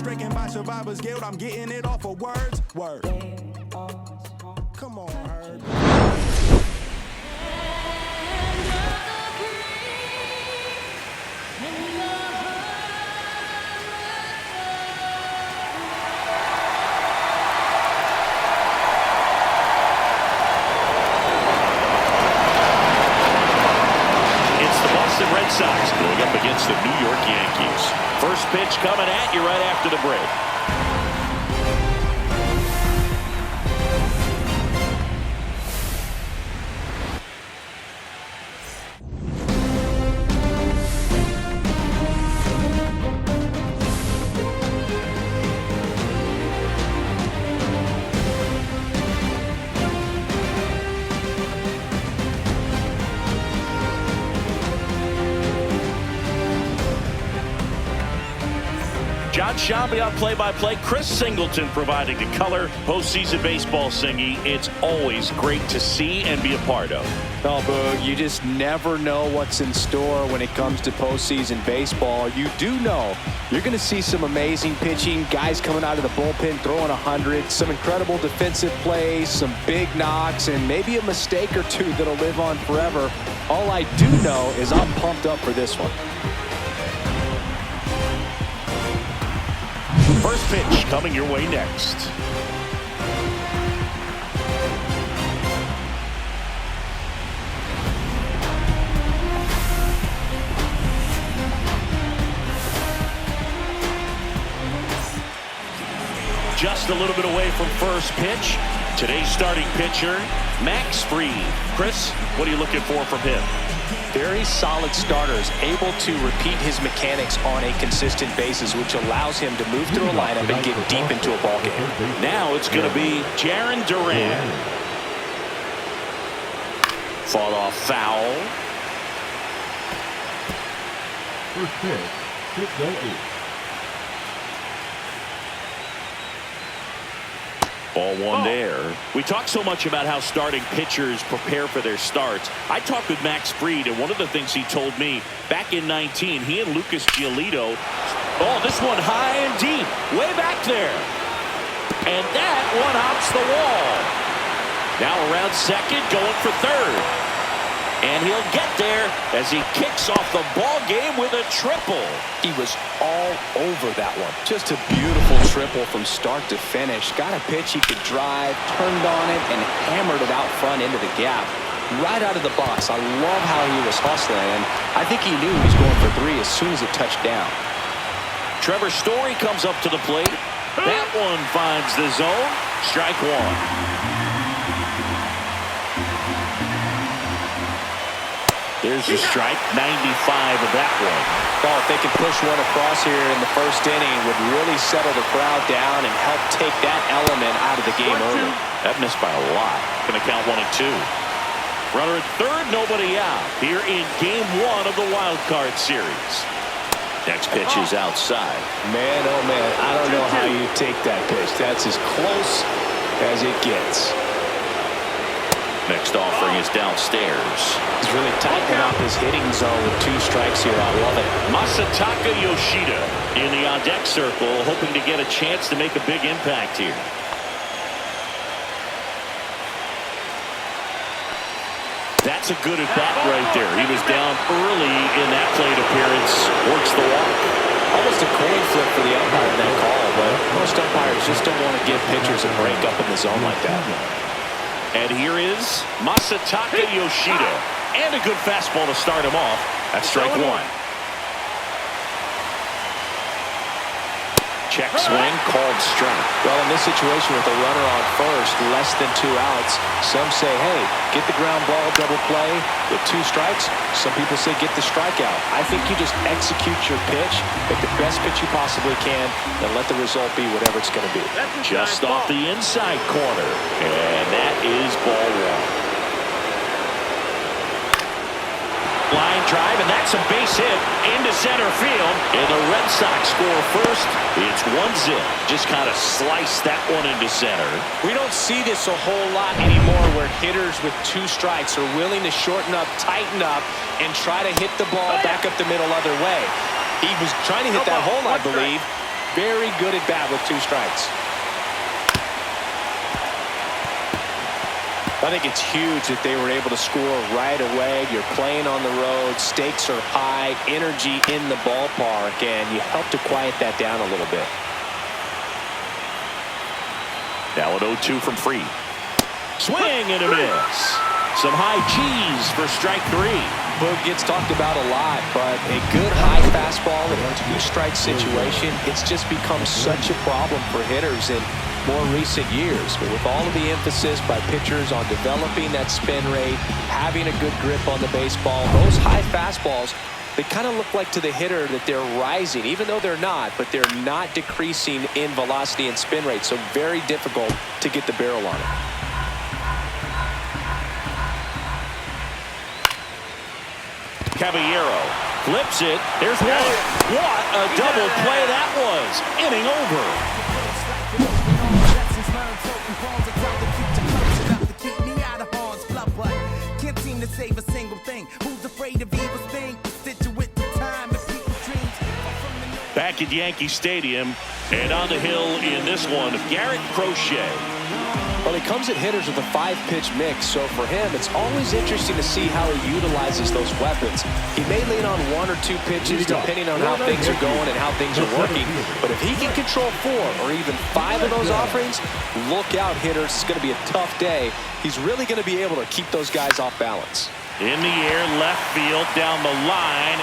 stricken by survivor's guilt. I'm getting it off of words. Word. Come on, Herb. Red Sox going up against the New York Yankees. First pitch coming at you right after the break. John Shambi on play-by-play. Chris Singleton providing the color. Postseason baseball singing. It's always great to see and be a part of. Oh, Boog, you just never know what's in store when it comes to postseason baseball. You do know you're going to see some amazing pitching, guys coming out of the bullpen throwing 100, some incredible defensive plays, some big knocks, and maybe a mistake or two that'll live on forever. All I do know is I'm pumped up for this one. First pitch coming your way next. Just a little bit away from first pitch. Today's starting pitcher, Max Fried. Chris, what are you looking for from him? Very solid starters, able to repeat his mechanics on a consistent basis, which allows him to move through a lineup and get deep into a ball game. Now it's going to be Jaron Duran. Fought off foul. First pitch, 6-0. Ball one there. We talk so much about how starting pitchers prepare for their starts. I talked with Max Fried, and one of the things he told me back in 19, he and Lucas Giolito. Oh, this one high and deep, way back there. And that one hops the wall. Now around second, going for third. And he'll get there as he kicks off the ball game with a triple. He was all over that one. Just a beautiful triple from start to finish. Got a pitch he could drive, turned on it, and hammered it out front into the gap. Right out of the box. I love how he was hustling, and I think he knew he was going for three as soon as it touched down. Trevor Story comes up to the plate. That one finds the zone. Strike one. There's the strike, 95 of that one. Oh, if they can push one across here in the first inning, would really settle the crowd down and help take that element out of the game early. That missed by a lot. Going to count 1-2. Runner at third, nobody out. Here in game one of the wild card series. Next pitch is outside. Man, oh man, I don't know how you take that pitch. That's as close as it gets. Next offering is downstairs. He's really tightening up his hitting zone with two strikes here. I love it. Masataka Yoshida in the on-deck circle, hoping to get a chance to make a big impact here. That's a good at-bat right there. He was down early in that plate appearance. Works the walk. Almost a coin flip for the umpire in that call, but most umpires just don't want to give pitchers a break up in the zone like that. And here is Masataka Yoshida. And a good fastball to start him off. That's strike one. Check swing, called strike. Well, in this situation with a runner on first, less than 2 outs, some say, hey, get the ground ball, double play. With 2 strikes, some people say get the strikeout. I think you just execute your pitch, make the best pitch you possibly can, and let the result be whatever it's going to be. Just off the inside corner. And that is ball one. Line drive, and that's a base hit into center field. And the Red Sox score first. It's 1-0. Just kind of slice that one into center. We don't see this a whole lot anymore where hitters with 2 strikes are willing to shorten up, tighten up, and try to hit the ball back up the middle other way. He was trying to hit that hole, I believe, very good at bat with 2 strikes. I think it's huge that they were able to score right away. You're playing on the road. Stakes are high. Energy in the ballpark. And you help to quiet that down a little bit. Now an 0-2 from Fried. Swing and a miss. Some high cheese for strike 3. Boog gets talked about a lot, but a good high fastball in a 2-strike situation, it's just become such a problem for hitters in more recent years. But with all of the emphasis by pitchers on developing that spin rate, having a good grip on the baseball, those high fastballs, they kind of look like to the hitter that they're rising, even though they're not, but they're not decreasing in velocity and spin rate. So very difficult to get the barrel on it. Caballero flips it. There's one. What a double play that was. Inning over. Can't seem to save a single thing. Who's afraid of evil sting? Constitute the time and people's dreams. Back at Yankee Stadium and on the hill in this one, Garrett Crochet. Well, he comes at hitters with a 5-pitch mix, so for him, it's always interesting to see how he utilizes those weapons. He may lean on 1 or 2 pitches depending on how things are going and how things are working, but if he can control 4 or even 5 of those offerings, look out, hitters. It's going to be a tough day. He's really going to be able to keep those guys off balance. In the air, left field, down the line.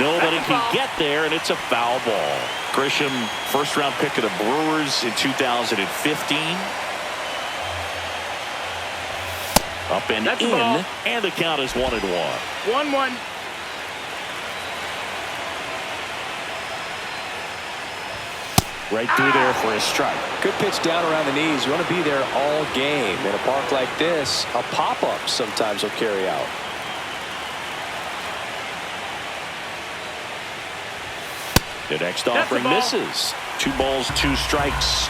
Nobody can get there, and it's a foul ball. Grisham, first-round pick of the Brewers in 2015. Up and in, and the count is 1-1. 1-1. Right through there for a strike. Good pitch down around the knees. You want to be there all game. In a park like this, a pop-up sometimes will carry out. The next offering misses. 2 balls, 2 strikes.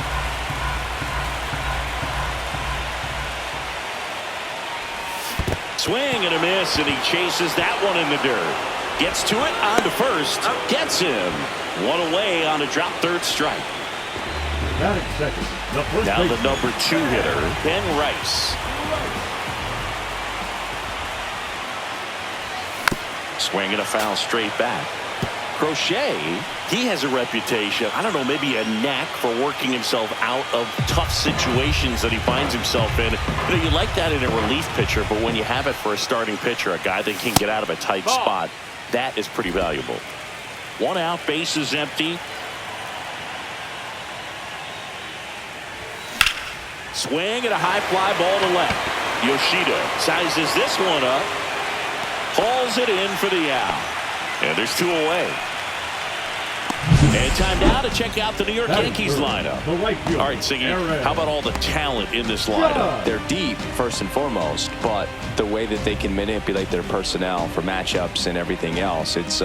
Swing and a miss, and he chases that one in the dirt. Gets to it, on to first. Gets him. 1 away on a drop, 3rd strike. Batting second. Now the number 2 hitter, Ben Rice. Swing and a foul straight back. Crochet, he has a reputation, I don't know, maybe a knack for working himself out of tough situations that he finds himself in. You know, you like that in a relief pitcher, but when you have it for a starting pitcher, a guy that can get out of a tight spot, that is pretty valuable. 1 out, bases empty. Swing and a high fly ball to left. Yoshida sizes this one up, hauls it in for the out. And there's 2 away. And time now to check out the New York Yankees lineup. All right, Siggy, how about all the talent in this lineup? They're deep, first and foremost, but the way that they can manipulate their personnel for matchups and everything else, it's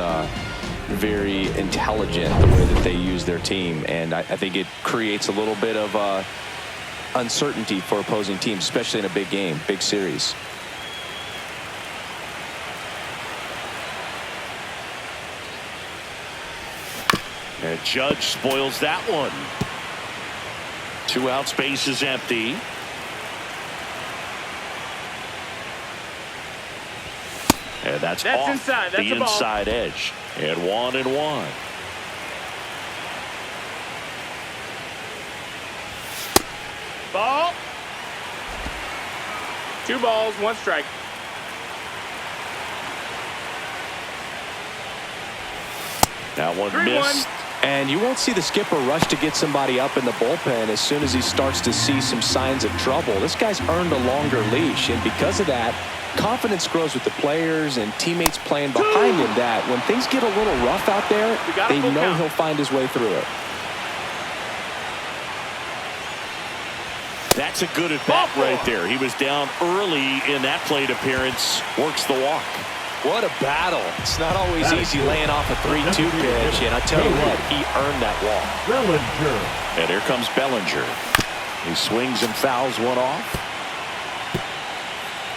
very intelligent the way that they use their team. And I think it creates a little bit of uncertainty for opposing teams, especially in a big game, big series. And Judge spoils that one. 2 outs, base is empty. And that's off inside. That's the inside edge. And 1-1. Ball. 2 balls, 1 strike. Now 1 missed. And you won't see the skipper rush to get somebody up in the bullpen as soon as he starts to see some signs of trouble. This guy's earned a longer leash, and because of that, confidence grows with the players and teammates playing behind him that when things get a little rough out there, they know he'll find his way through it. That's a good at-bat right there. He was down early in that plate appearance. Works the walk. What a battle. It's not always easy laying off a 3-2 pitch, and I tell you what, he earned that walk. Bellinger. And here comes Bellinger. He swings and fouls one off.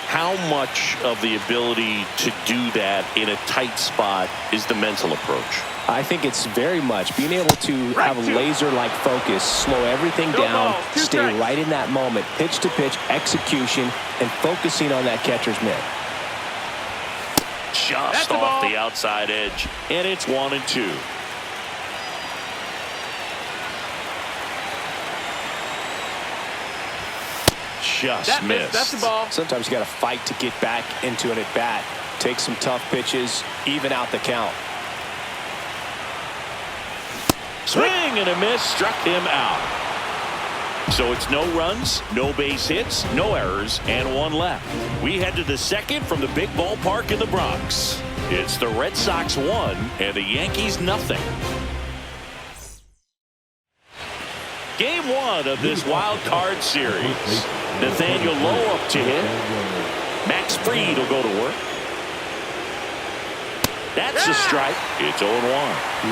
How much of the ability to do that in a tight spot is the mental approach? I think it's very much being able to have a laser-like focus, slow everything down, stay right in that moment, pitch-to-pitch execution, and focusing on that catcher's mitt. Just off the outside edge, and it's 1-2. Just missed. That's the ball. Sometimes you got to fight to get back into an at-bat. Take some tough pitches, even out the count. Swing and a miss, struck him out. So it's no runs, no base hits, no errors, and one left. We head to the second from the big ballpark in the Bronx. It's the Red Sox 1 and the Yankees nothing. Game 1 of this wild card series. Nathaniel Lowe up to hit. Max Fried will go to work. That's a strike. It's 0-1.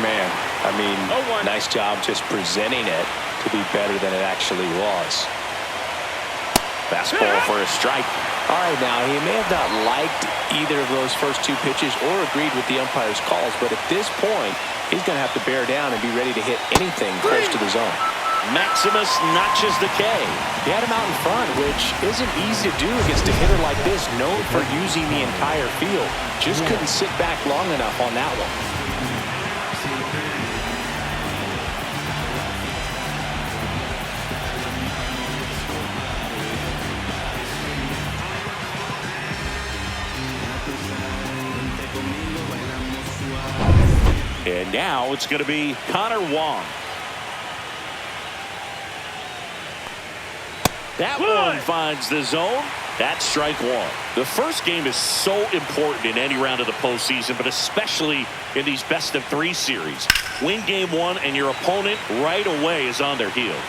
Man, I mean, nice job just presenting it to be better than it actually was. Fastball for a strike. All right, now, he may have not liked either of those first two pitches or agreed with the umpire's calls, but at this point, he's going to have to bear down and be ready to hit anything close to the zone. Maximus notches the K. He had him out in front, which isn't easy to do against a hitter like this, known for using the entire field. Just couldn't sit back long enough on that one. And now it's going to be Connor Wong. That one finds the zone. That's strike one. The first game is so important in any round of the postseason, but especially in these best-of-3 series. Win game 1 and your opponent right away is on their heels.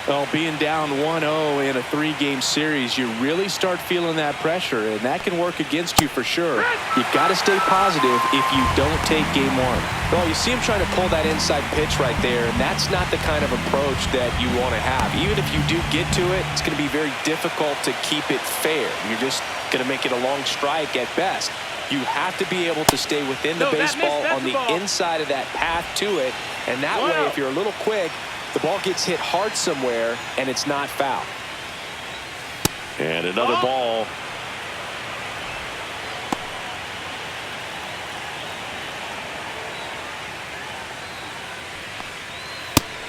Well, being down 1-0 in a 3-game series, you really start feeling that pressure, and that can work against you for sure. You've got to stay positive if you don't take game 1. Well, you see him trying to pull that inside pitch right there, and that's not the kind of approach that you want to have. Even if you do get to it, it's going to be very difficult to keep it fair. You're just going to make it a long strike at best. You have to be able to stay within the baseball on the inside of that path to it, and that way, if you're a little quick, the ball gets hit hard somewhere, and it's not foul. And another ball.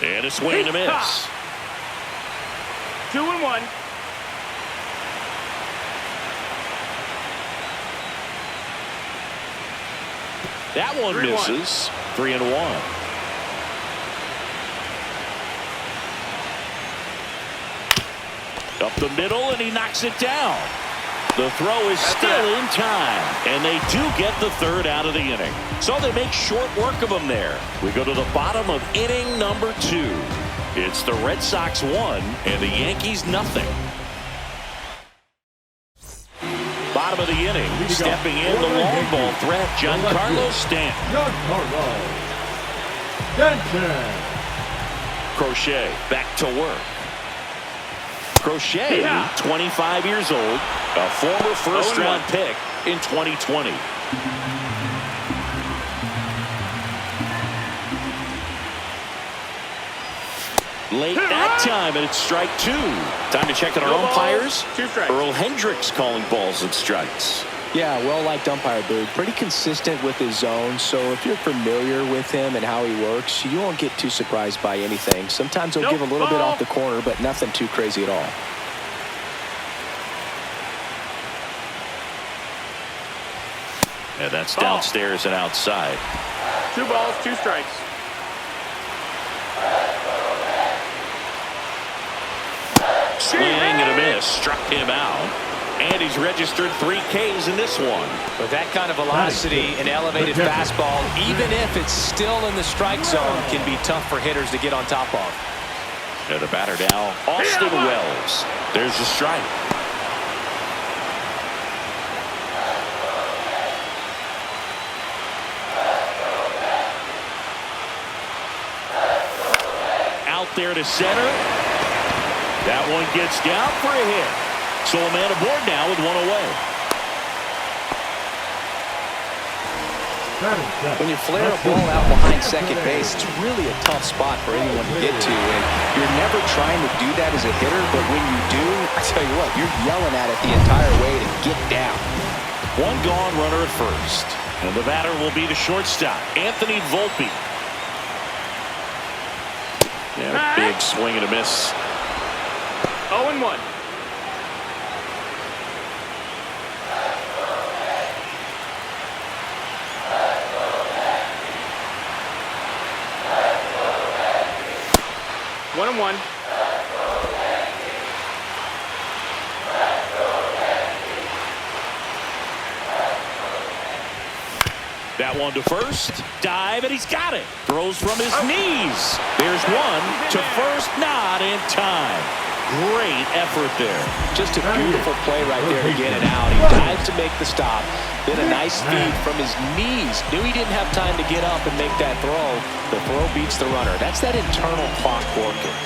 And a swing and a miss. 2-1. That one misses. 3-1. Up the middle, and he knocks it down. The throw is still in time, and they do get the third out of the inning. So they make short work of him there. We go to the bottom of inning number 2. It's the Red Sox 1 and the Yankees nothing. Bottom of the inning, stepping in the long ball threat, Giancarlo Stanton. Crochet back to work. Crochet, 25 years old, a former first-round pick in 2020. Late that time, and it's strike 2. Time to check on our umpires. 2 strikes. Earl Hendricks calling balls and strikes. Yeah, well-liked umpire, Boog. Pretty consistent with his zone, so if you're familiar with him and how he works, you won't get too surprised by anything. Sometimes he'll give a little bit off the corner, but nothing too crazy at all. Yeah, that's downstairs and outside. 2 balls, 2 strikes. Swing and a miss, struck him out. And he's registered 3 Ks in this one. With that kind of velocity and elevated fastball, even if it's still in the strike zone, can be tough for hitters to get on top of. And the batter now, Austin Wells. There's the strike. Out there to center. That one gets down for a hit. So a man aboard now with 1 away. Batting second. When you flare a ball out behind second base, it's really a tough spot for anyone to get to, and you're never trying to do that as a hitter, but when you do, I tell you what, you're yelling at it the entire way to get down. One gone, runner at first. And the batter will be the shortstop, Anthony Volpe. Yeah, big swing and a miss. 0-1. One and one. That one to first. Dive, and he's got it. Throws from his knees. There's one to first, not in time. Great effort there. Just a beautiful play right there to get it out. He dives to make the stop. Then a nice feed from his knees. Knew he didn't have time to get up and make that throw. The throw beats the runner. That's that internal clock working.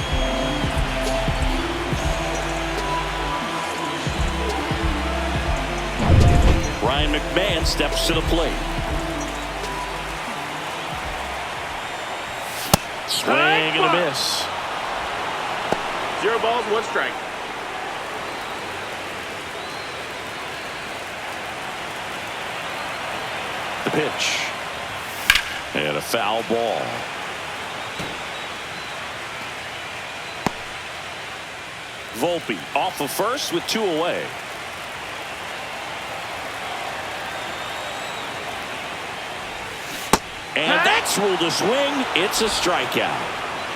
Ryan McMahon steps to the plate. Swing and a miss. 0 balls, 1 strike. The pitch. And a foul ball. Volpe off of first with 2 away. And that's ruled a swing. It's a strikeout.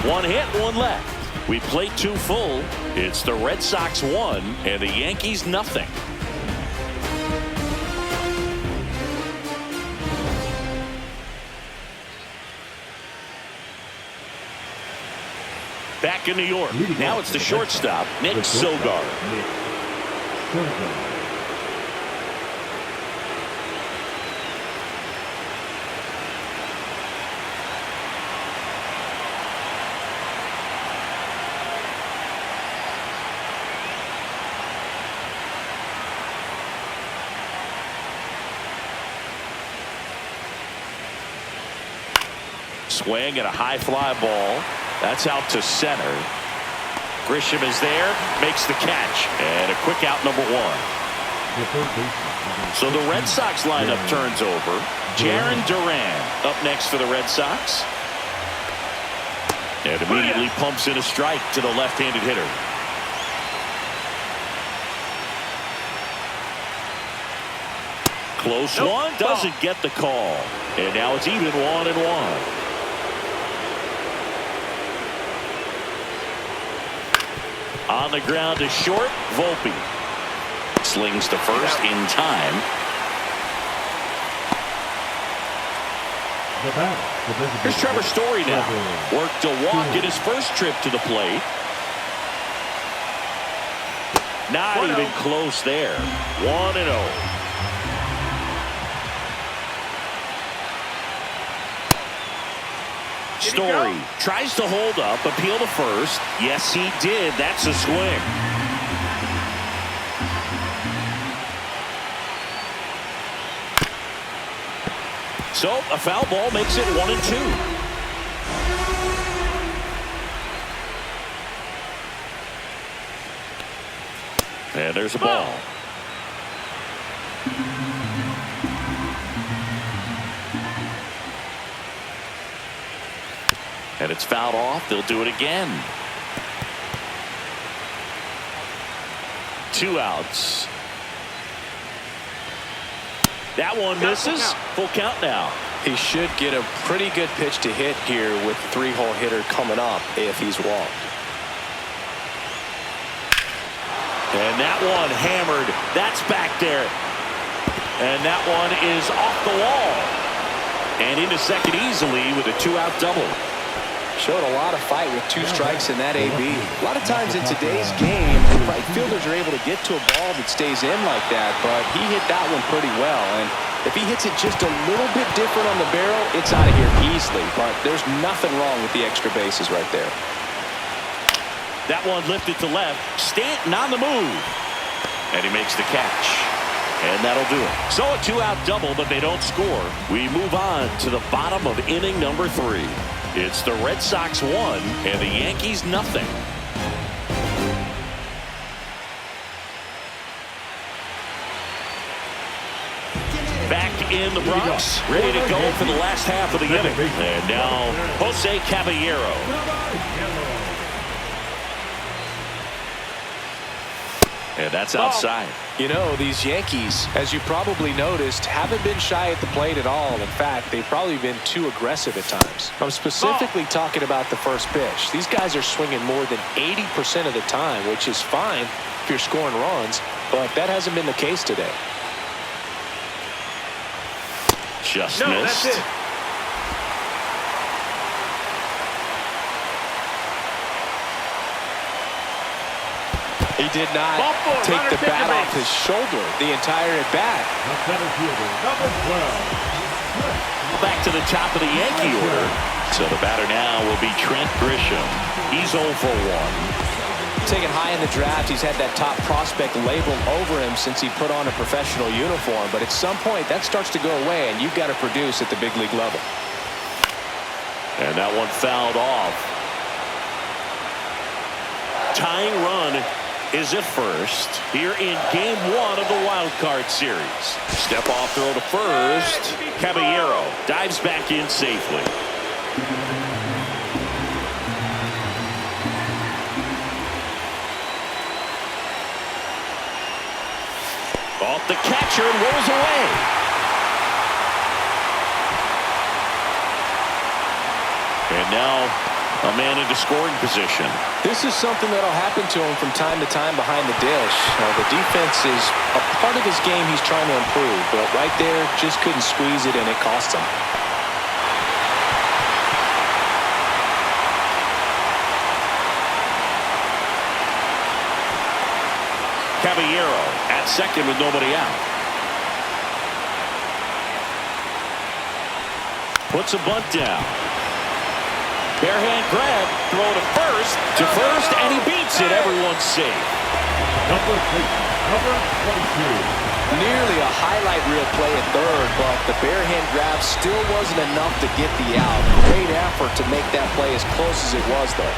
1 hit, 1 left. We played 2 full. It's the Red Sox 1 and the Yankees nothing. Back in New York. Now it's the shortstop, Nick Sogard. Swing and a high fly ball. That's out to center. Grisham is there, makes the catch, and a quick out, number 1. So the Red Sox lineup turns over. Jarren Duran up next for the Red Sox. And immediately pumps in a strike to the left-handed hitter. Close one, doesn't get the call. And now it's even 1-1. On the ground to short, Volpe. Slings to first in time. Here's Trevor Story now. Worked a walk in his first trip to the plate. Not even close there. 1-0. Story tries to hold up, appeal to first. Yes, he did. That's a swing. So a foul ball makes it 1-2. And there's a ball. And it's fouled off. They'll do it again. 2 outs. That one misses. Full count now. He should get a pretty good pitch to hit here with 3-hole hitter coming up if he's walked. And that one hammered. That's back there. And that one is off the wall. And into second easily with a 2-out double. Showed a lot of fight with 2 strikes in that AB. A lot of times in today's game, right fielders are able to get to a ball that stays in like that, but he hit that one pretty well. And if he hits it just a little bit different on the barrel, it's out of here easily. But there's nothing wrong with the extra bases right there. That one lifted to left. Stanton on the move. And he makes the catch. And that'll do it. So a 2-out double, but they don't score. We move on to the bottom of inning number 3. It's the Red Sox 1 and the Yankees nothing. Back in the Bronx, ready to go for the last half of the inning. And now Jose Caballero. And that's outside. You know, these Yankees, as you probably noticed, haven't been shy at the plate at all. In fact, they've probably been too aggressive at times. I'm specifically talking about the first pitch. These guys are swinging more than 80% of the time, which is fine if you're scoring runs, but that hasn't been the case today. Just No, missed. that's it. He did not Ball four, take runner the take bat the off base. his shoulder the entire at bat. The center fielder, number 12. Back to the top of the Yankee order. So the batter now will be Trent Grisham. He's 0 for 1. Taken high in the draft, he's had that top prospect labeled over him since he put on a professional uniform. But at some point, that starts to go away, and you've got to produce at the big league level. And that one fouled off. Tying run is at first here in game 1 of the wild card series. Step off throw to first. Caballero dives back in safely. Off the catcher and rolls away. And now a man into scoring position. This is something that'll happen to him from time to time behind the dish. The defense is a part of his game he's trying to improve, but right there just couldn't squeeze it, and it cost him. Caballero at second with nobody out. Puts a bunt down. Bare hand grab, throw to first, and he beats it. Everyone's safe. Number 22. Nearly a highlight reel play at third, but the bare hand grab still wasn't enough to get the out. Great effort to make that play as close as it was, though.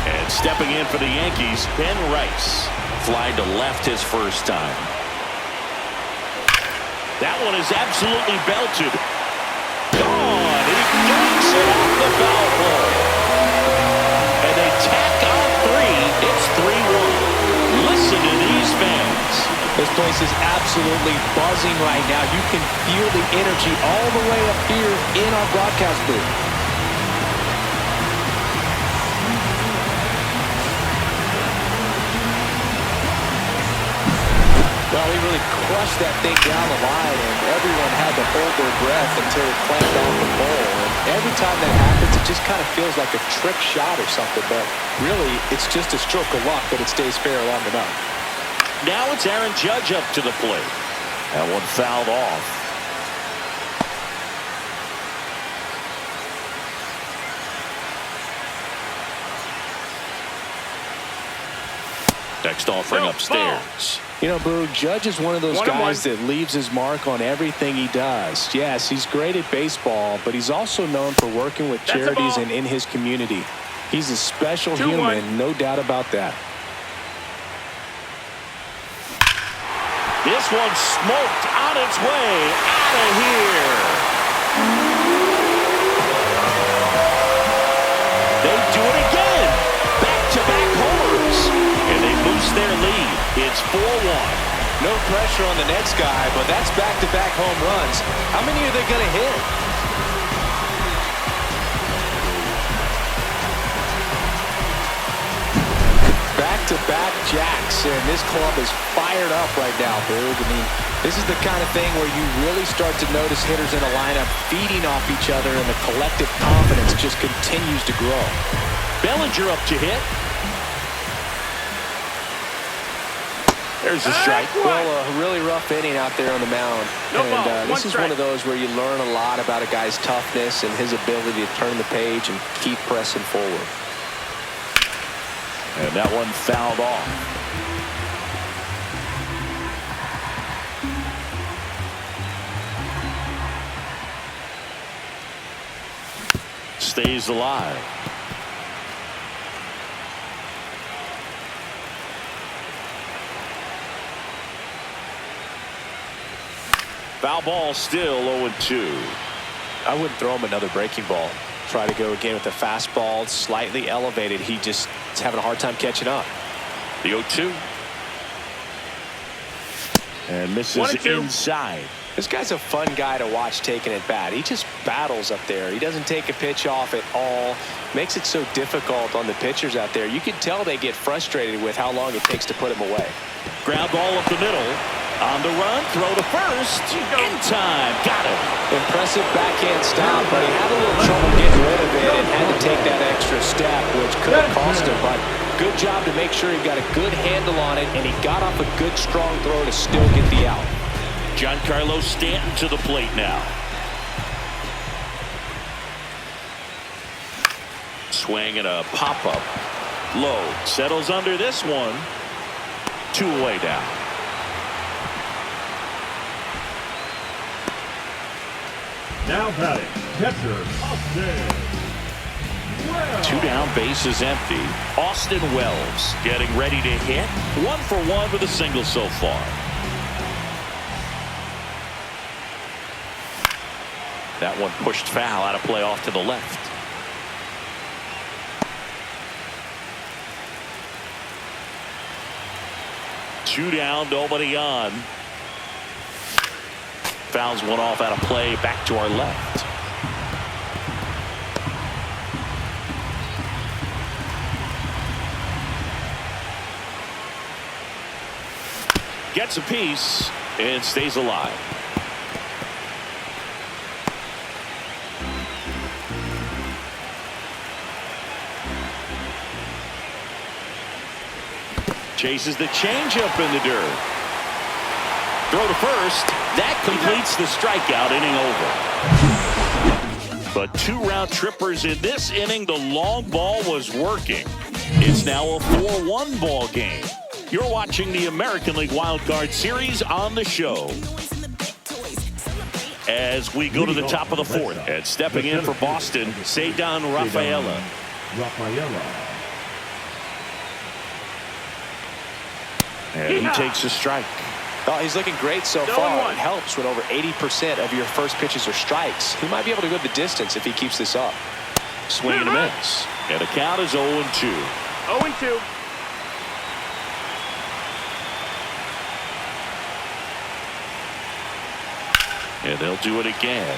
And stepping in for the Yankees, Ben Rice. Flied to left his first time. That one is absolutely belted. Gone. He knocks it off the foul pole. And they tack on 3. It's 3-1. Listen to these fans. This place is absolutely buzzing right now. You can feel the energy all the way up here in our broadcast booth. Well, he really crushed that thing down the line, and everyone had to hold their breath until it clamped off the pole. And every time that happens, it just kind of feels like a trick shot or something. But really, it's just a stroke of luck that it stays fair long enough. Now it's Aaron Judge up to the plate. That one fouled off. Next offering upstairs. You know, Boo, Judge is one of those guys that leaves his mark on everything he does. Yes, he's great at baseball, but he's also known for working with charities and in his community. He's a special human, no doubt about that. This one smoked on its way out of here. They do it again. Back-to-back homers. And they boost their lead. It's 4-1. No pressure on the next guy, but that's back-to-back home runs. How many are they going to hit? Back-to-back jacks, and this club is fired up right now, Boog. I mean, this is the kind of thing where you really start to notice hitters in a lineup feeding off each other, and the collective confidence just continues to grow. Bellinger up to hit. There's a strike. Well, a really rough inning out there on the mound. This is one of those where you learn a lot about a guy's toughness and his ability to turn the page and keep pressing forward. And that one fouled off. Stays alive. Foul ball, still 0-2. I wouldn't throw him another breaking ball. Try to go again with the fastball, slightly elevated. He just is having a hard time catching up. The 0-2. And misses inside. This guy's a fun guy to watch taking at bat. He just battles up there. He doesn't take a pitch off at all. Makes it so difficult on the pitchers out there. You can tell they get frustrated with how long it takes to put him away. Ground ball up the middle. On the run, throw to first. In time. Got it. Impressive backhand stop, but he had a little trouble getting rid of it and had to take that extra step, which could have cost him. But good job to make sure he got a good handle on it, and he got off a good, strong throw to still get the out. Giancarlo Stanton to the plate now. Swing and a pop-up. Low. Settles under this one. 2 away down. Now batting, catcher, Austin. 2 down, base is empty. Austin Wells getting ready to hit. 1 for 1 with a single so far. That one pushed foul, out of play off to the left. Two down, nobody on. Fouls one off out of play, back to our left. Gets a piece and stays alive. Chases the changeup in the dirt. Throw to first. That completes the strikeout, inning over. But 2 round trippers in this inning. The long ball was working. It's now a 4-1 ball game. You're watching the American League Wild Card Series on the show. As we go to the top of the 4th. And stepping in for Boston, Ceddanne Rafaela. And he takes a strike. Oh, he's looking great so far. It helps when over 80% of your first pitches are strikes. He might be able to go the distance if he keeps this up. Swing and a miss. And the count is 0-2. 0-2. And they'll do it again.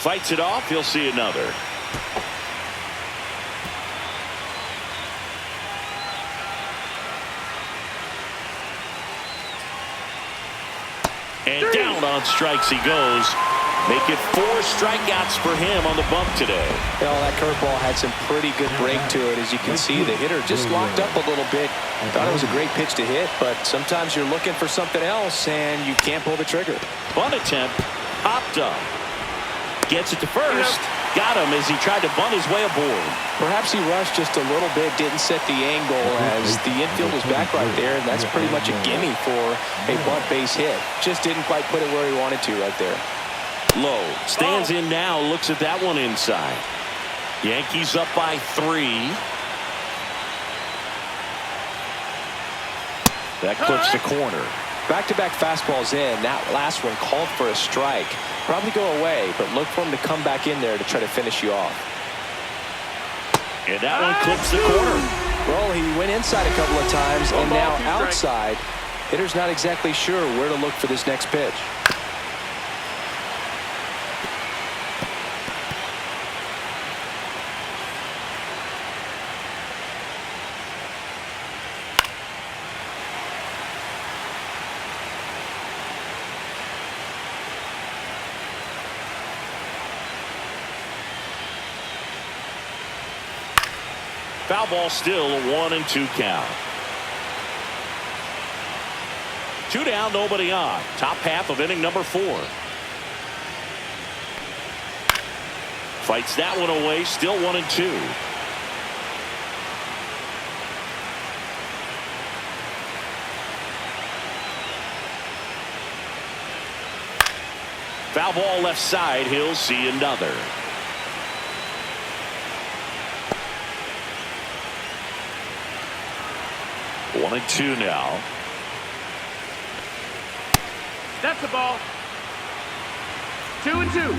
Fights it off. He'll see another. And down on strikes he goes. Make it 4 strikeouts for him on the bump today. Well, that curveball had some pretty good break to it. As you can see, the hitter just locked up a little bit. Thought it was a great pitch to hit, but sometimes you're looking for something else and you can't pull the trigger. Bunt attempt. Popped up. Gets it to first. Got him as he tried to bunt his way aboard. Perhaps he rushed just a little bit, didn't set the angle as the infield was back right there, and that's pretty much a gimme for a bunt base hit. Just didn't quite put it where he wanted to right there. Low. Stands in now. Looks at that one inside. Yankees up by 3. That clips the corner. Back-to-back fastballs in. That last one called for a strike. Probably go away, but look for him to come back in there to try to finish you off. And that one clips the corner. Well, he went inside a couple of times, and now outside. Hitter's not exactly sure where to look for this next pitch. Foul ball, still a 1-2 count. Two down, nobody on. Top half of inning number 4. Fights that one away. Still 1-2. Foul ball left side. He'll see another. One and two now. That's the ball. 2-2.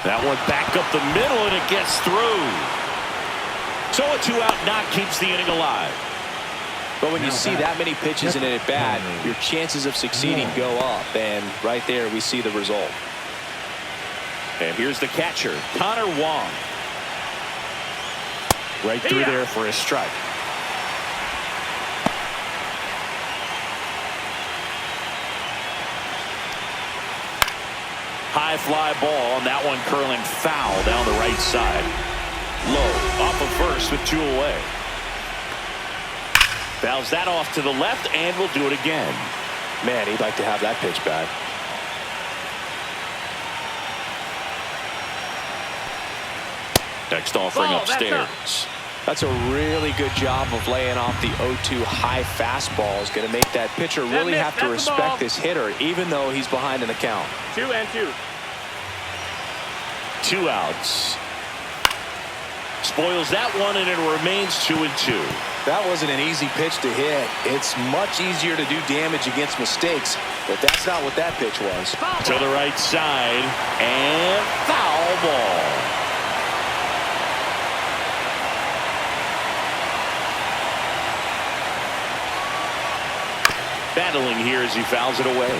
That one back up the middle, and it gets through. So a 2-out knock keeps the inning alive. But when you see that many pitches in an at-bat, your chances of succeeding go up. And right there, we see the result. And here's the catcher, Connor Wong. Right through there for a strike. High fly ball, and that one curling foul down the right side. Low off of first with 2 away. Fouls that off to the left, and will do it again. Man, he'd like to have that pitch back. Next offering upstairs. That's a really good job of laying off the 0-2 high fastball. Is going to make that pitcher really have to respect this hitter, even though he's behind in the count. 2-2. 2 outs. Spoils that one, and it remains 2-2. That wasn't an easy pitch to hit. It's much easier to do damage against mistakes, but that's not what that pitch was. To the right side, and foul ball. Battling here as he fouls it away.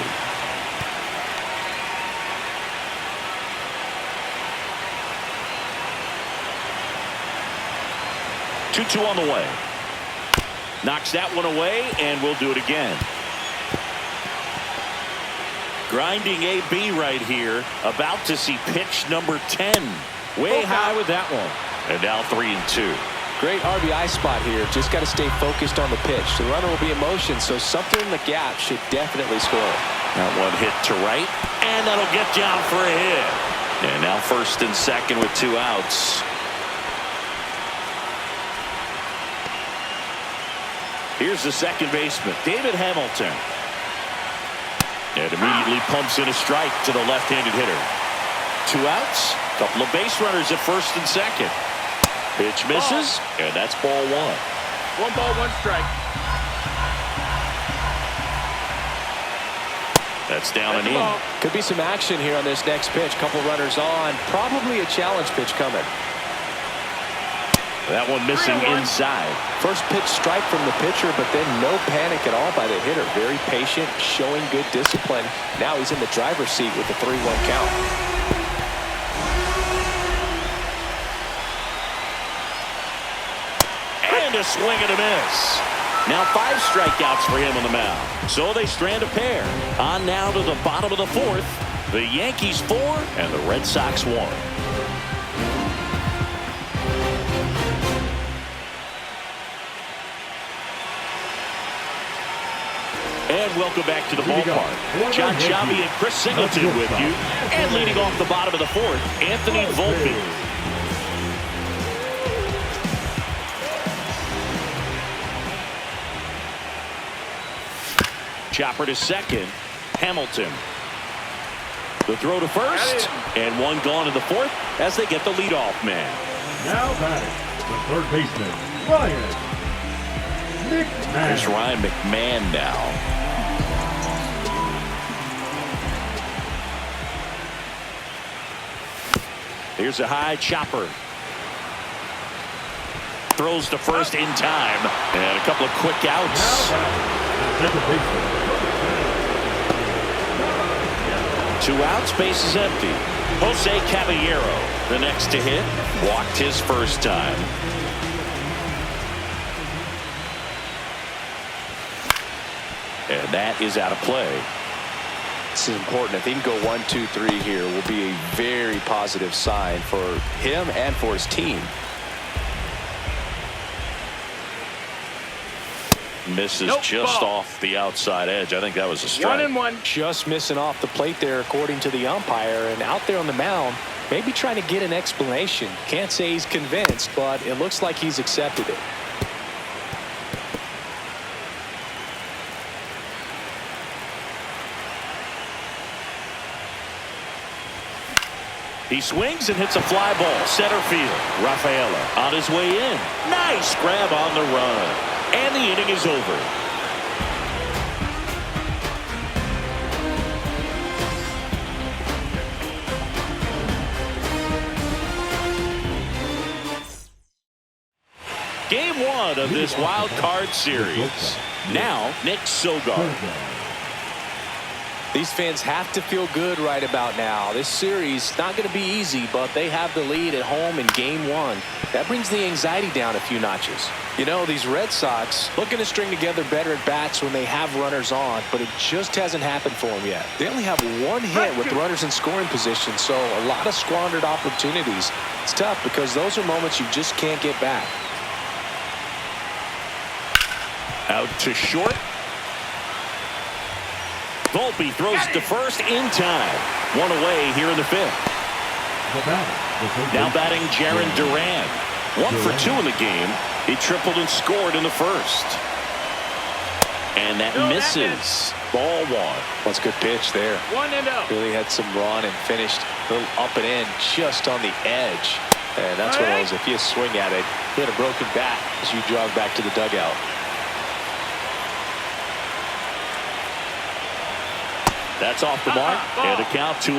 Two on the way. Knocks that one away, and we'll do it again. Grinding AB right here. About to see pitch number 10. Way high with that one. And now 3-2. Great RBI spot here. Just got to stay focused on the pitch. The runner will be in motion, so something in the gap should definitely score. That one hit to right, and that'll get down for a hit. And now first and second with 2 outs. Here's the second baseman, David Hamilton. And immediately pumps in a strike to the left-handed hitter. 2 outs, couple of base runners at first and second. Pitch misses, and that's ball 1. 1 ball, 1 strike. That's down and in. Could be some action here on this next pitch. Couple runners on. Probably a challenge pitch coming. That one missing inside. First pitch strike from the pitcher, but then no panic at all by the hitter. Very patient, showing good discipline. Now he's in the driver's seat with the 3-1 count. And a swing and a miss. Now 5 strikeouts for him on the mound. So they strand a pair. On now to the bottom of the 4th. The Yankees 4 and the Red Sox 1. And welcome back to the ballpark. John Sciambi and Chris Singleton with you. And leading off the bottom of the 4th, Anthony Volpe. Chopper to second. Hamilton. The throw to first. And one gone in the 4th as they get the leadoff man. Now batting, the third baseman, Ryan McMahon. Here's Ryan McMahon now. Here's a high chopper. Throws to first in time. And a couple of quick outs. Second baseman. 2 outs, base is empty. Jose Caballero, the next to hit, walked his first time. And that is out of play. This is important. If he can go 1, 2, 3 here, will be a very positive sign for him and for his team. misses just off the outside edge. I think that was a strike. 1-1. Just missing off the plate there, according to the umpire. And out there on the mound, maybe trying to get an explanation. Can't say he's convinced, but it looks like he's accepted it. He swings and hits a fly ball. Center field. Rafaela on his way in. Nice grab on the run. And the inning is over. Game 1 of this wild card series. Now, Nick Sogard. These fans have to feel good right about now. This series not going to be easy, but they have the lead at home in game 1. That brings the anxiety down a few notches. You know, these Red Sox looking to string together better at bats when they have runners on, but it just hasn't happened for them yet. They only have one hit with runners in scoring position, so a lot of squandered opportunities. It's tough because those are moments you just can't get back. Out to short. Volpe throws to first in time. One away here in the 5th. Now batting Jarren Duran. 1 for 2 in the game. He tripled and scored in the 1st. And that misses. Ball 1. That's a good pitch there. 1-0. Really had some run and finished a little up and in just on the edge. And that's what it was. If you swing at it, hit a broken bat as you jog back to the dugout. That's off the mark, and a count 2-1.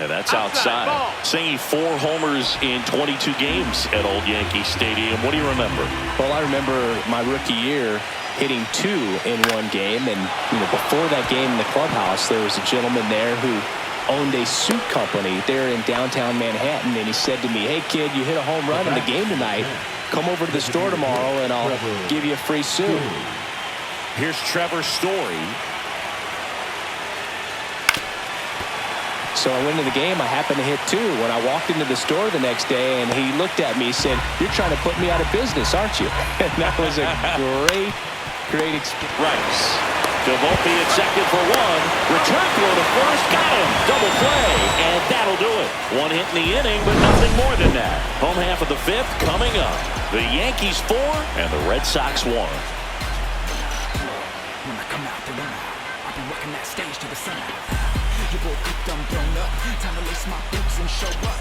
And that's outside. Saying 4 homers in 22 games at Old Yankee Stadium. What do you remember? Well, I remember my rookie year hitting 2 in one game, and before that game in the clubhouse, there was a gentleman there who owned a suit company there in downtown Manhattan, and he said to me, "Hey kid, you hit a home run in the game tonight. Come over to the store tomorrow and I'll give you a free suit." Here's Trevor Story. So I went into the game. I happened to hit 2. When I walked into the store the next day, and he looked at me, he said, "You're trying to put me out of business, aren't you?" And that was a great experience. Rice. Volpe at second for 1. Return throw to first. Got him. Double play. And that'll do it. 1 hit in the inning, but nothing more than that. Home half of the 5th coming up. The Yankees 4 and the Red Sox 1. When I come out the run, I'll be working that stage to the sun. Your boy cooked, I'm blown up. Time to lace my boots and show up.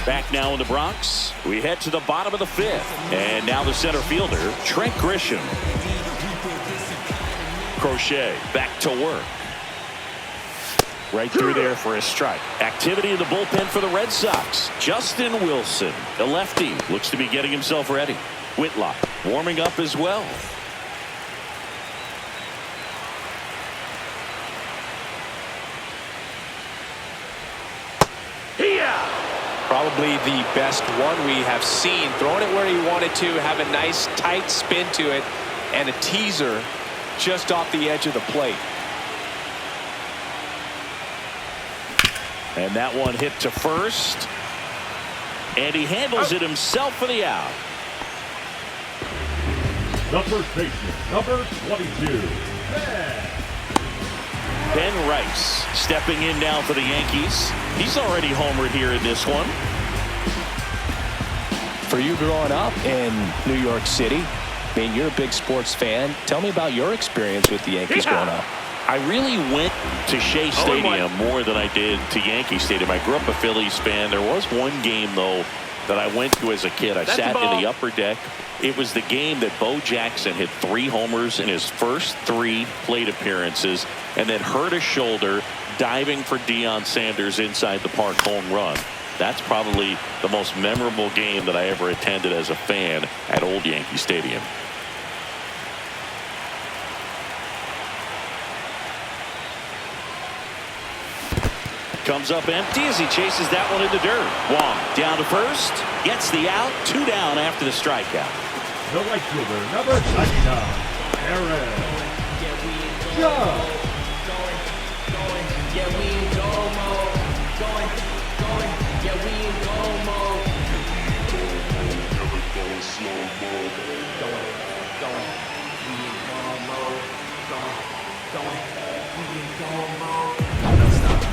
Back now in the Bronx. We head to the bottom of the 5th. And now the center fielder, Trent Grisham. Crochet back to work. Right through there for a strike. Activity in the bullpen for the Red Sox. Justin Wilson, the lefty, looks to be getting himself ready. Whitlock warming up as well. Probably the best one we have seen. Throwing it where he wanted to, have a nice tight spin to it, and a teaser just off the edge of the plate. And that one hit to first. And he handles it himself for the out. The first baseman, number 22, Ben Rice stepping in now for the Yankees. He's already homered here in this one. For you growing up in New York City, I mean, you're a big sports fan. Tell me about your experience with the Yankees growing up. I really went to Shea Stadium more than I did to Yankee Stadium. I grew up a Phillies fan. There was one game, though, that I went to as a kid. I sat in the upper deck. It was the game that Bo Jackson hit 3 homers in his first 3 plate appearances and then hurt his shoulder diving for Deion Sanders inside the park home run. That's probably the most memorable game that I ever attended as a fan at Old Yankee Stadium. Comes up empty as he chases that one in the dirt. Wong down to first. Gets the out. 2 down after the strikeout. the right fielder, number 99, Aaron Judge.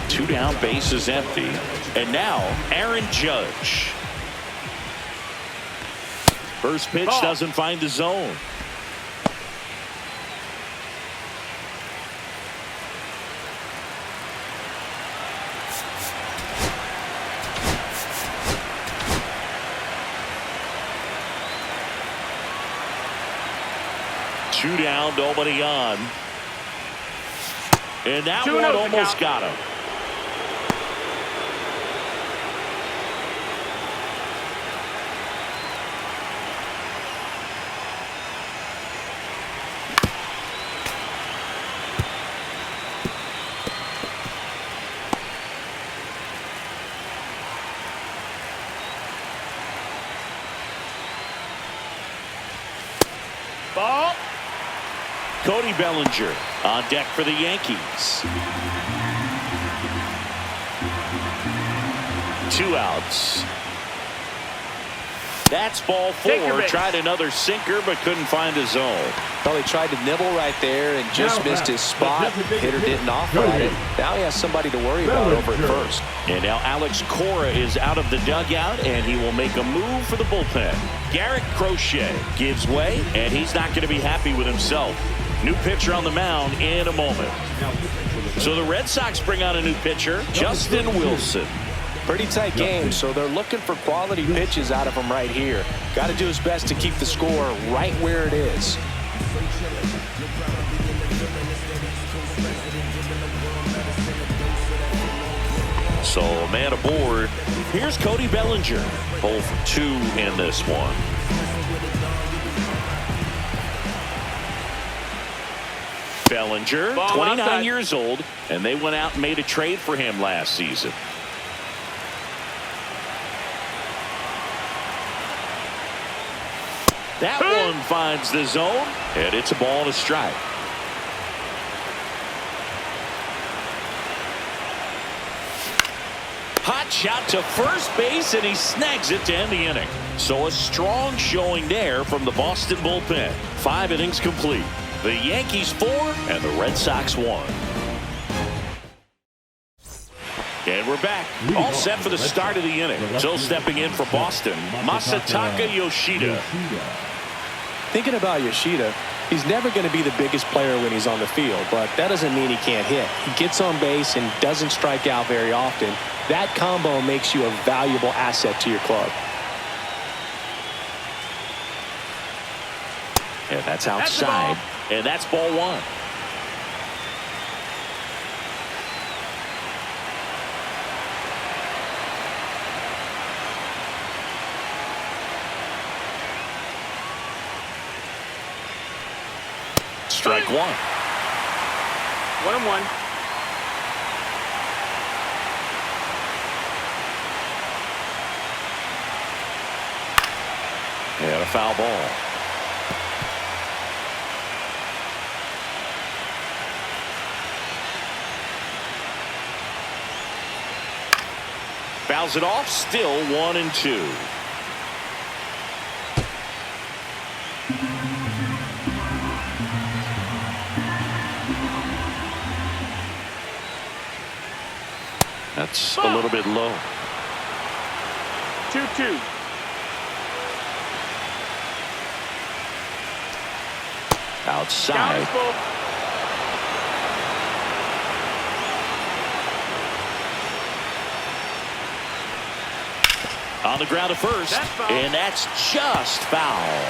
Two down, bases empty. And now Aaron Judge. First pitch doesn't find the zone. Two down, nobody on. And that one almost got him. Ball. Cody Bellinger on deck for the Yankees. 2 outs. That's ball 4. Tried another sinker but couldn't find a zone. Well, he tried to nibble right there and just missed his spot. Hitter didn't offer at it. Now he has somebody to worry about over at first. And now Alex Cora is out of the dugout, and he will make a move for the bullpen. Garrett Crochet gives way, and he's not going to be happy with himself. New pitcher on the mound in a moment. So the Red Sox bring out a new pitcher, Justin Wilson. Pretty tight game, so they're looking for quality pitches out of him right here. Got to do his best to keep the score right where it is. So a man aboard. Here's Cody Bellinger. 0 for 2 in this one. Bellinger, 29 years old, and they went out and made a trade for him last season. That one finds the zone, and it's a ball and a strike. Hot shot to first base, and he snags it to end the inning. So a strong showing there from the Boston bullpen. 5 innings complete. The Yankees 4 and the Red Sox 1. And we're back, all set for the start of the inning. So stepping in for Boston, Masataka Yoshida. Thinking about Yoshida, he's never going to be the biggest player when he's on the field, but that doesn't mean he can't hit. He gets on base and doesn't strike out very often. That combo makes you a valuable asset to your club. And that's outside, and that's ball 1. Strike 1. 1-1. And a foul ball. Fouls it off, still 1-2. That's a little bit low. 2-2. Outside. On the ground at first, and that's just foul.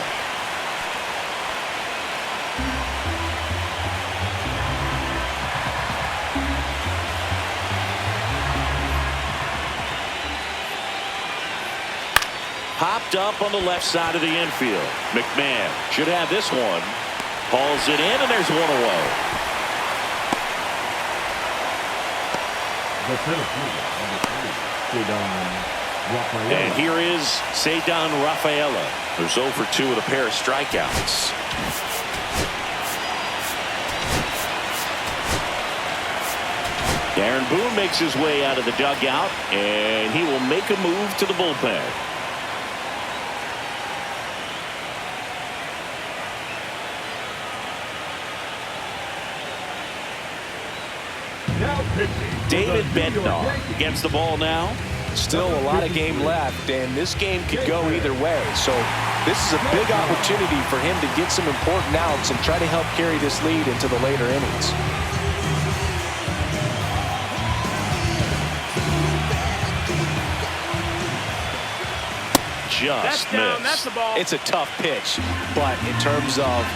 Popped up on the left side of the infield. McMahon should have this one. Hauls it in, and there's one away. And here is Ceddanne Rafaela, who's 0 for 2 with a pair of strikeouts. Aaron Boone makes his way out of the dugout, and he will make a move to the bullpen. Now pitching. David Bednar gets the ball now. Still a lot of game left, and this game could go either way. So this is a big opportunity for him to get some important outs and try to help carry this lead into the later innings. Just That's missed. the ball. It's a tough pitch, but in terms of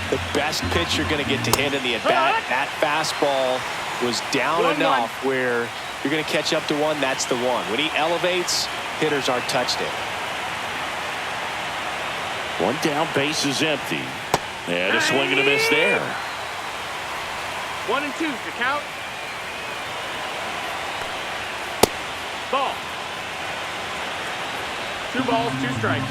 the best pitch you're going to get to hit in the at-bat, that fastball was down 1-1. enough where you're going to catch up to one. That's the one. When he elevates, hitters aren't touched it. One down, base is empty. And a swing and a miss there. 1 and 2 to count. Ball. 2 balls, 2 strikes.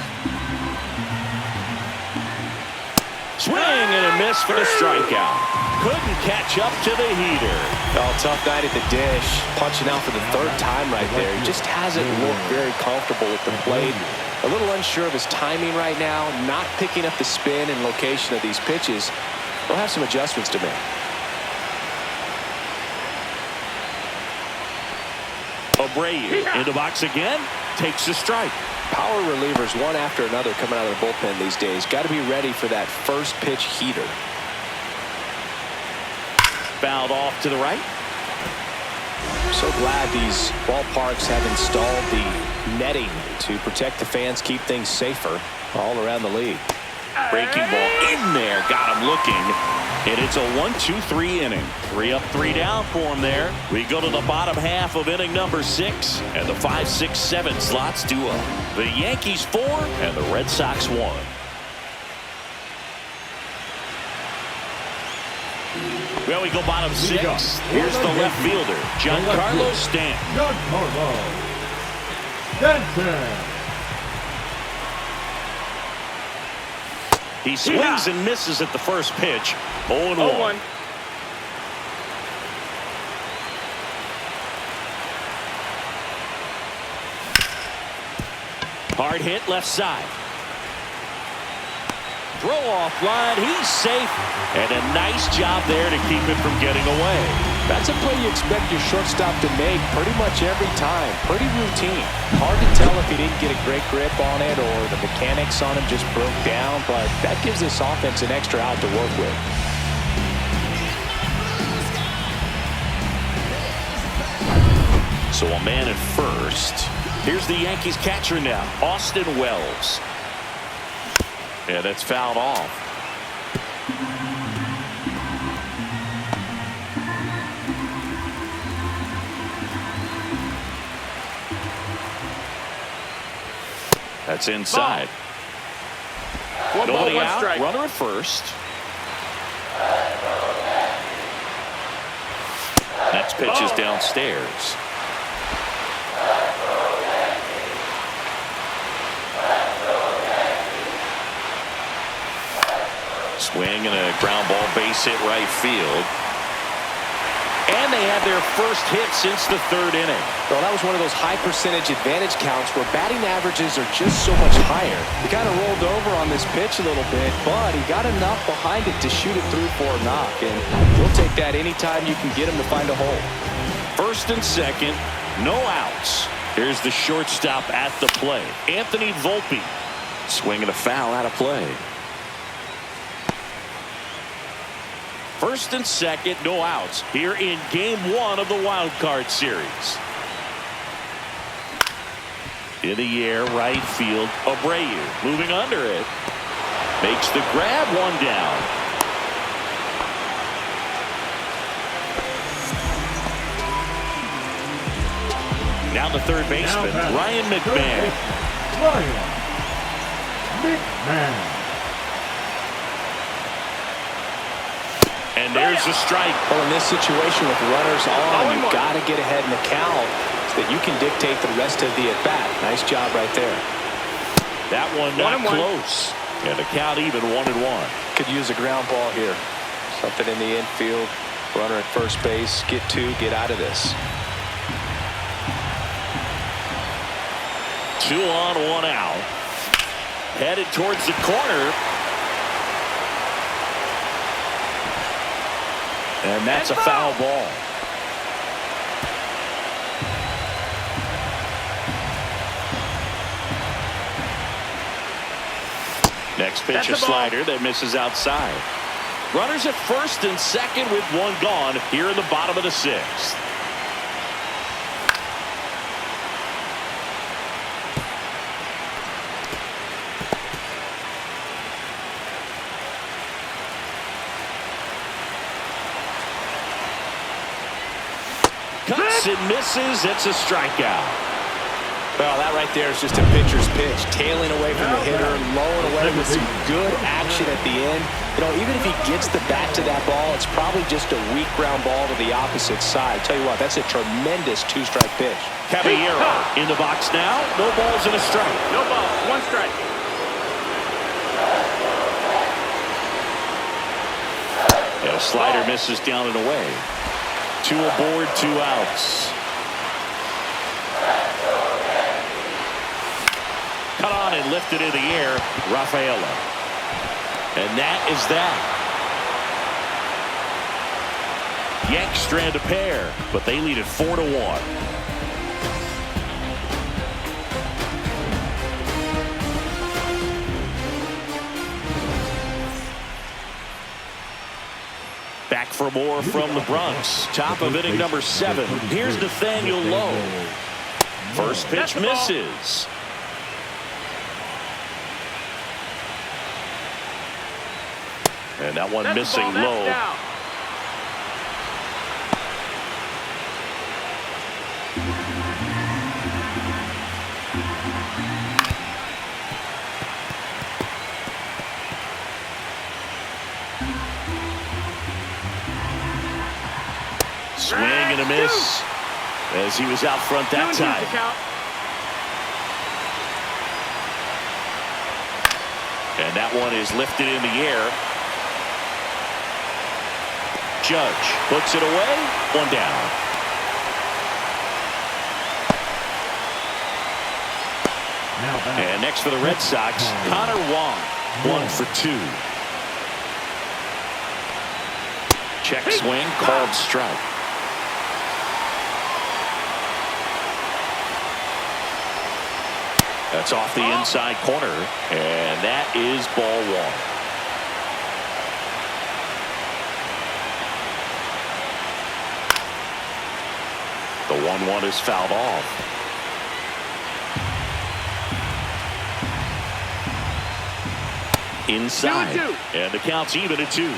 Swing and a miss for the strikeout. Couldn't catch up to the heater. Oh, tough night at the dish. Punching out for the 3rd time right there. He just hasn't looked very comfortable at the plate. A little unsure of his timing right now. Not picking up the spin and location of these pitches. He'll have some adjustments to make. Abreu in the box again. Takes a strike. Power relievers one after another coming out of the bullpen these days. Got to be ready for that first pitch heater. Fouled off to the right. So glad these ballparks have installed the netting to protect the fans, keep things safer all around the league. Breaking ball in there. Got him looking. And it's a 1-2-3 inning. 3 up, 3 down for him there. We go to the bottom half of inning number 6. And the 5, 6, 7 slots do up. The Yankees 4 and the Red Sox 1. Well, we go bottom 6. Here's the left fielder, Giancarlo Stanton. Giancarlo Stanton. He swings and misses at the first pitch. 0-1. 0-1. Hard hit left side. Throw off line. He's safe. And a nice job there to keep it from getting away. That's a play you expect your shortstop to make pretty much every time. Pretty routine. Hard to tell if he didn't get a great grip on it or the mechanics on him just broke down, but that gives this offense an extra out to work with. So a man at first. Here's the Yankees catcher now, Austin Wells. Yeah, that's fouled off. That's inside. Ball. 1 ball, Nobody 1 out. strike. Runner at first. Next pitch is downstairs. Swing and a ground ball base hit right field. And they have their first hit since the 3rd inning. Well, that was one of those high percentage advantage counts where batting averages are just so much higher. He kind of rolled over on this pitch a little bit, but he got enough behind it to shoot it through for a knock. And you'll take that anytime you can get him to find a hole. First and second, no outs. Here's the shortstop at the play, Anthony Volpe. Swinging a foul out of play. First and second, no outs here in game 1 of the wild card series. In the air, right field, Abreu moving under it. Makes the grab, 1 down. Now the third baseman, Ryan McMahon. Ryan McMahon. And there's a strike. Well, in this situation with runners on, you've got to get ahead in the count so that you can dictate the rest of the at-bat. Nice job right there. That one not 1-1. close. And the count even 1-1. Could use a ground ball here. Something in the infield. Runner at first base, get two, get out of this. 2 on, 1 out. Headed towards the corner. And that's a foul ball. Next pitch, a slider that misses outside. Runners at first and second with 1 gone here in the bottom of the 6th. Cuts and misses. It's a strikeout. Well, that right there is just a pitcher's pitch. Tailing away from the hitter, lowing away with some good action at the end. You know, even if he gets the bat to that ball, it's probably just a weak ground ball to the opposite side. Tell you what, that's a tremendous 2-strike pitch. Caballero in the box now. No balls and a strike. No balls, 1 strike. And a slider misses down and away. 2 aboard, 2 outs. Cut on and lifted in the air, Rafaela. And that is that. Yanks strand a pair, but they lead it 4-1. Back for more from the Bronx. Top of inning number 7. Here's Nathaniel Lowe. First pitch misses. And that one missing low. Swing and a miss as he was out front that time. And that one is lifted in the air. Judge puts it away. 1 down. And next for the Red Sox, Connor Wong. 1 for 2. Check swing, called strike. That's off the inside corner, and that is ball 1. The 1-1 is fouled off. Inside. 2-2. And the count's even at 2.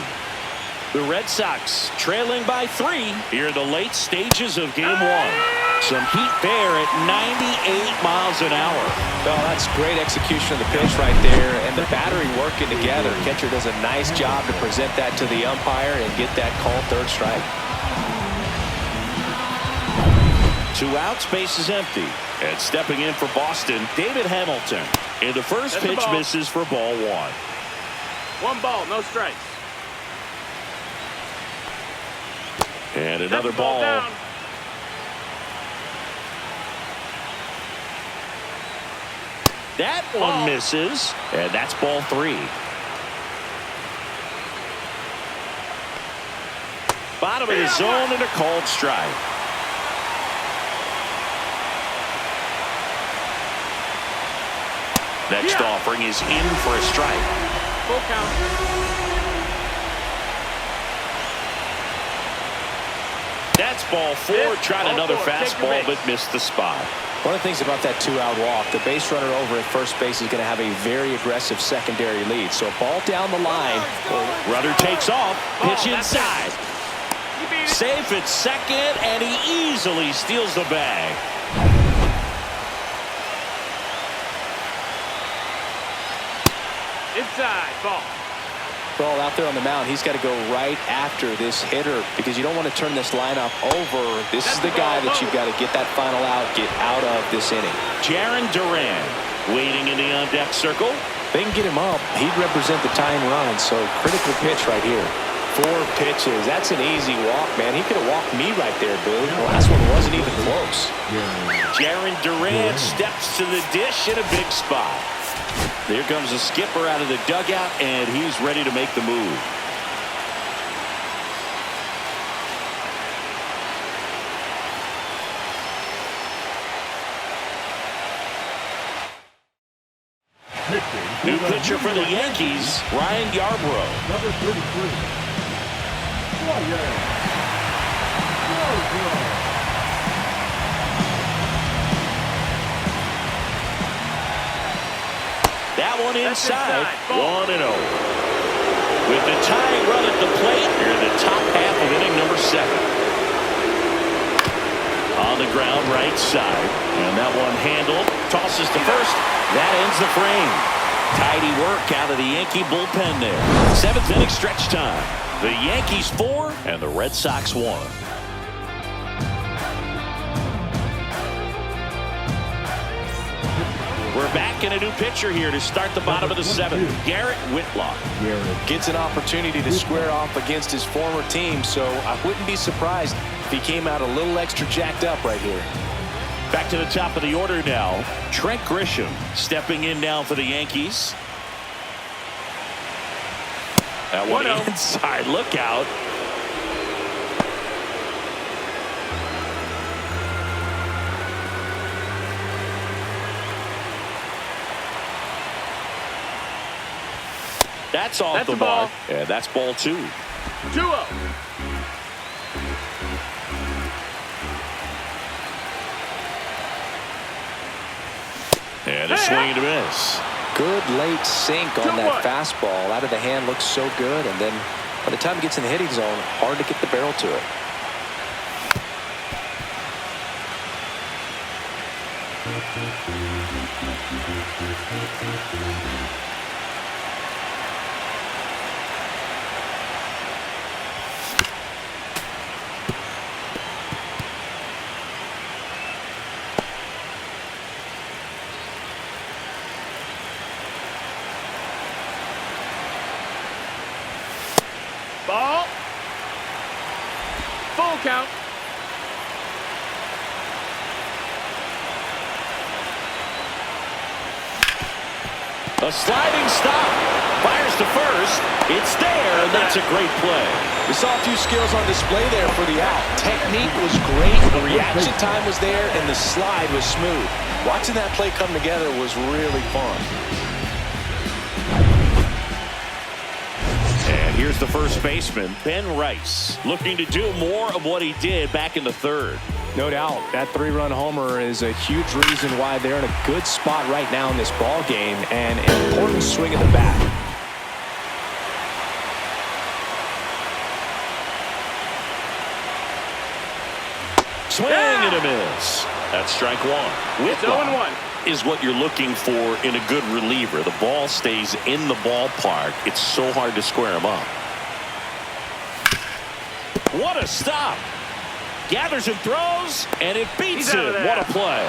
The Red Sox trailing by 3 here in the late stages of game 1. Some heat there at 98 miles an hour. Well, that's great execution of the pitch right there, and the battery working together. Catcher does a nice job to present that to the umpire and get that called 3rd strike. 2 outs, base is empty. And stepping in for Boston, David Hamilton. And the first pitch misses for ball 1. 1 ball, no strikes. And another ball. Down. That one misses. And that's ball 3. Bottom of the zone and a called strike. Next offering is in for a strike. Full count. That's ball 4. Tried another fastball, but missed the spot. One of the things about that 2-out walk, the base runner over at first base is going to have a very aggressive secondary lead. So a ball down the line. Runner takes off. Pitch inside. Safe at second, and he easily steals the bag. Inside, ball. Ball out there on the mound. He's got to go right after this hitter because you don't want to turn this lineup over. This is the guy that you've got to get that final out, get out of this inning. Jarren Duran waiting in the on-deck circle. If they can get him up, he'd represent the tying run, so critical pitch right here. 4 pitches. That's an easy walk, man. He could have walked me right there, dude. The last one wasn't even close. Jaron Durant steps to the dish in a big spot. There comes the skipper out of the dugout, and he's ready to make the move. New pitcher for the Yankees, Ryan Yarbrough. Number 33. Ryan Yarbrough. That one inside. Ball. 1-0. With the tying run at the plate, here in the top half of inning number 7. On the ground, right side. And that one handled. Tosses to first. That ends the frame. Tidy work out of the Yankee bullpen there. 7th inning stretch time. The Yankees 4 and the Red Sox 1. We're back in a new pitcher here to start the bottom of the 7th. Garrett Whitlock. Gets an opportunity to square off against his former team, so I wouldn't be surprised if he came out a little extra jacked up right here. Back to the top of the order now. Trent Grisham stepping in now for the Yankees. That one inside. Look out. That's off the mark. And that's ball 2. 2-0. And a swing and a miss. Good late sink on that fastball. Out of the hand, looks so good. And then by the time it gets in the hitting zone, hard to get the barrel to it. Ball. Full count. A sliding stop. Fires to first. It's there, and that's a great play. We saw a few skills on display there for the out. Technique was great, the reaction time was there, and the slide was smooth. Watching that play come together was really fun. And here's the first baseman, Ben Rice, looking to do more of what he did back in the 3rd. No doubt, that 3-run homer is a huge reason why they're in a good spot right now in this ball game, and an important swing at the bat. Swing and a miss. That's strike 1. It's 0-1. Is what you're looking for in a good reliever. The ball stays in the ballpark. It's so hard to square him up. What a stop. Gathers and throws, and it beats him. What a play.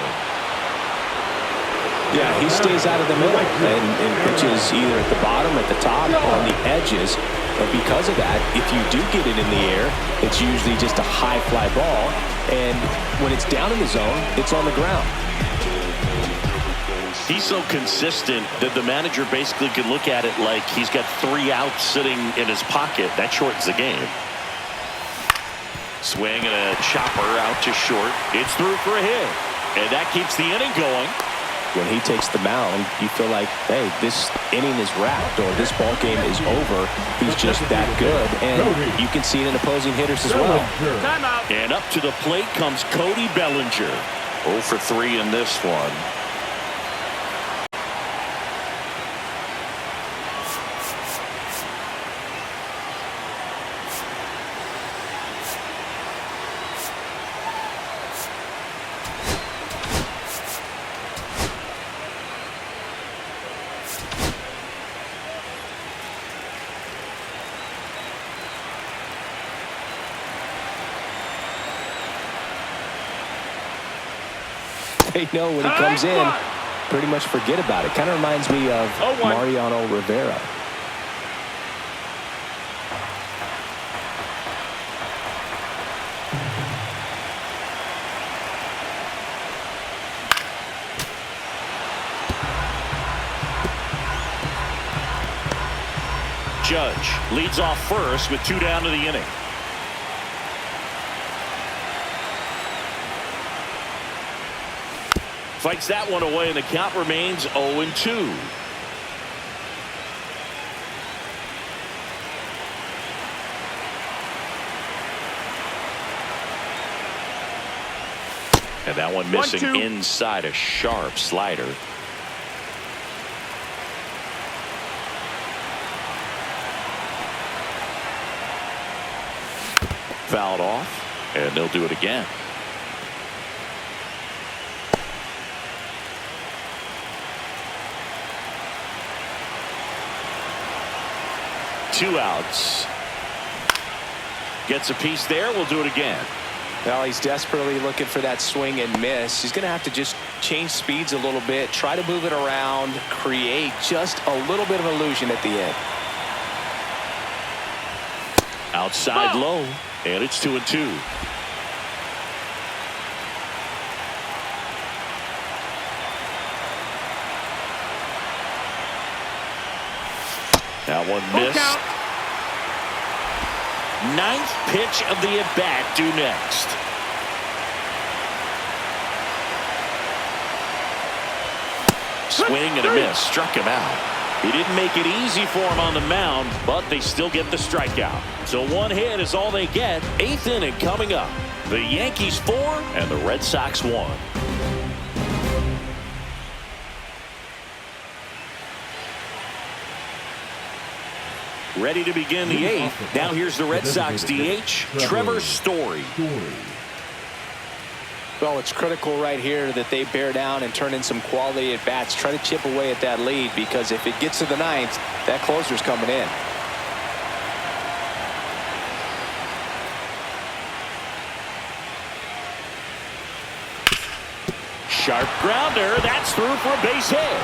Yeah, he stays out of the middle and pitches either at the bottom, at the top, or on the edges. But because of that, if you do get it in the air, it's usually just a high fly ball. And when it's down in the zone, it's on the ground. He's so consistent that the manager basically can look at it like he's got 3 outs sitting in his pocket. That shortens the game. Swing and a chopper out to short. It's through for a hit. And that keeps the inning going. When he takes the mound, you feel like, hey, this inning is wrapped or this ball game is over. He's just that good. And you can see it in opposing hitters as well. Timeout. And up to the plate comes Cody Bellinger. 0 for 3 in this one. They know when he comes in, pretty much forget about it. Kind of reminds me of Mariano Rivera. Judge leads off first with 2 down to the inning. Fights that one away, and the count remains 0-2. And that one missing 1-2. inside a sharp slider. Fouled off, and they'll do it again. Two outs. Gets a piece there. We'll do it again. Well, he's desperately looking for that swing and miss. He's going to have to just change speeds a little bit, try to move it around, create just a little bit of illusion at the end. Outside low, and it's 2-2. That one missed. Ninth pitch of the at-bat due next. Swing and a miss. Struck him out. He didn't make it easy for him on the mound, but they still get the strikeout. So one hit is all they get. 8th inning coming up. The Yankees 4 and the Red Sox 1. Ready to begin the 8th. Now here's the Red Sox DH, Trevor Story. Well, it's critical right here that they bear down and turn in some quality at bats. Try to chip away at that lead, because if it gets to the 9th, that closer's coming in. Sharp grounder. That's through for a base hit.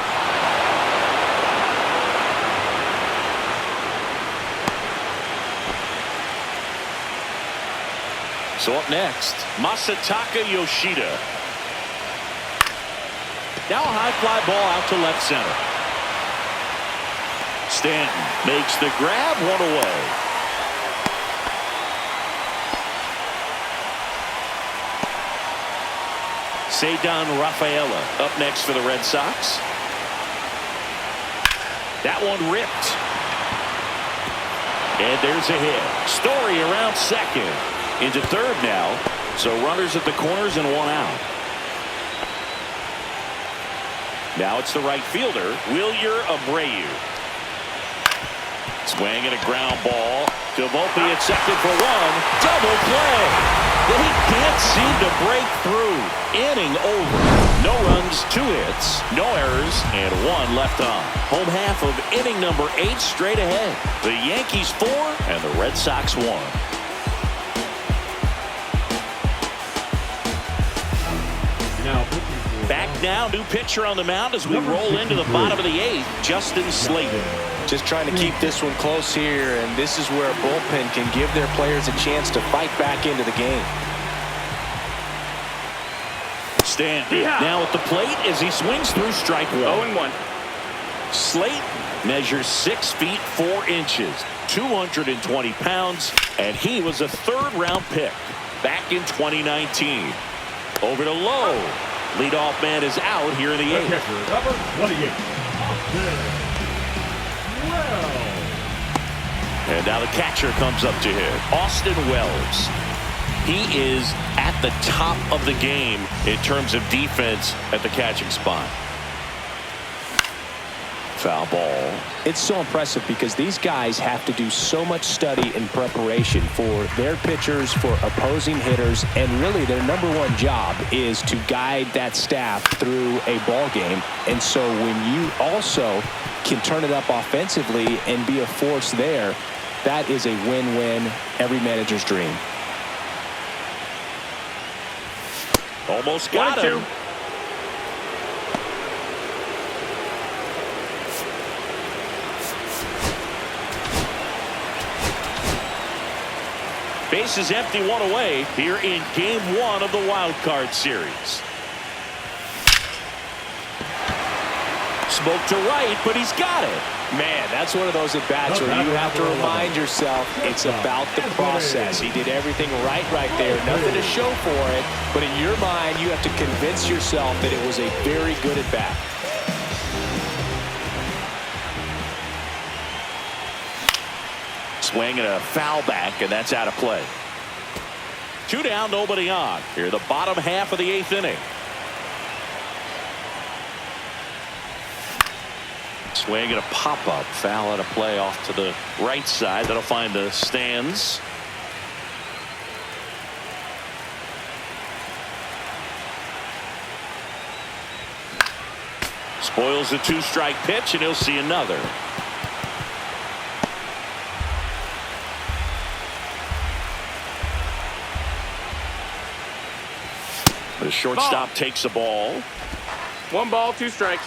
So up next, Masataka Yoshida. Now a high fly ball out to left center. Stanton makes the grab, one away. Cedar Rafaela up next for the Red Sox. That one ripped. And there's a hit. Story around second. Into third now, so runners at the corners and one out. Now it's the right fielder, Wilyer Abreu. Swing and a ground ball. Volpe at second for one. Double play. They can't seem to break through. Inning over. No runs, 2 hits, no errors, and 1 left on. Home half of inning number 8 straight ahead. The Yankees 4 and the Red Sox 1. Back now, new pitcher on the mound as we roll into the bottom of the 8th, Justin Slayton. Just trying to keep this one close here, and this is where a bullpen can give their players a chance to fight back into the game. Stanton now at the plate as he swings through strike 1. 0-1. Slayton measures 6 feet 4 inches, 220 pounds, and he was a 3rd-round pick back in 2019. Over to Lowe. Leadoff man is out here in the 8th. Catcher, number 28. And now the catcher comes up to hit. Austin Wells. He is at the top of the game in terms of defense at the catching spot. Foul ball. It's so impressive because these guys have to do so much study and preparation for their pitchers, for opposing hitters, and really their #1 job is to guide that staff through a ball game. And so when you also can turn it up offensively and be a force there, that is a win-win, every manager's dream. Almost got him. Base is empty, 1 away here in game 1 of the wild card series. Smoke to right, but he's got it. Man, that's one of those at-bats where you have to remind yourself it's about the process. He did everything right there. Nothing to show for it. But in your mind, you have to convince yourself that it was a very good at-bat. Swing and a foul back, and that's out of play. 2 down, nobody on. Here, the bottom half of the 8th inning. Swing and a pop-up. Foul out of play off to the right side. That'll find the stands. Spoils the 2-strike pitch, and he'll see another. The shortstop takes the ball. 1 ball, 2 strikes.